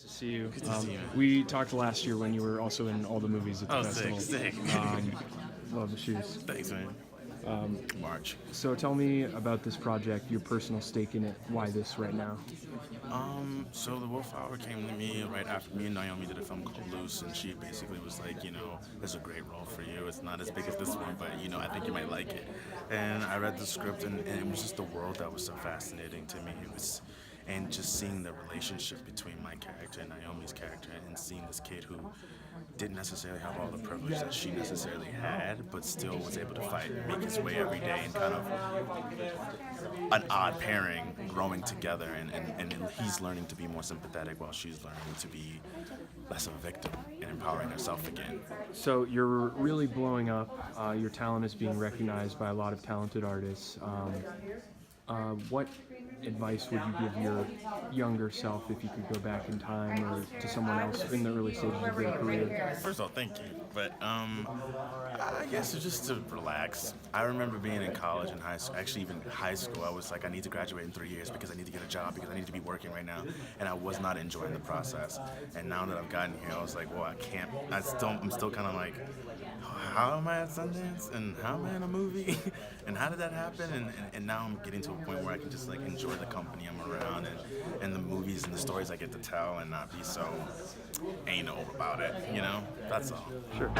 To see you. Good to see you. We talked last year when you were also in all the movies at the Oh, festival. sick. Love the shoes. Thanks, man. March. So tell me about this project, your personal stake in it. Why this right now? So the Wolf Hour came to me right after me and Naomi did a film called Loose, and she basically was like, there's a great role for you. It's not as big as this one, but, I think you might like it. And I read the script, and it was just the world that was so fascinating to me. And just seeing the relationship between my character and Naomi's character, and seeing this kid who didn't necessarily have all the privilege that she necessarily had, but still was able to fight and make his way every day, and kind of an odd pairing growing together, and he's learning to be more sympathetic while she's learning to be less of a victim and empowering herself again. So you're really blowing up. Your talent is being recognized by a lot of talented artists. What advice would you give your younger self if you could go back in time, or to someone else in the early stages of their career? First of all, thank you. But I guess it's just to relax. I remember being in college and high school, actually even high school, I was like, I need to graduate in 3 years because I need to get a job, because I need to be working right now. And I was not enjoying the process. And now that I've gotten here, I was like, well, I'm still kind of like, how am I at Sundance? And how am I in a movie? And how did that happen? And now I'm getting to a point where I can just like enjoy the company I'm around, and the movies and the stories I get to tell, and not be so anal about it, That's all. Sure.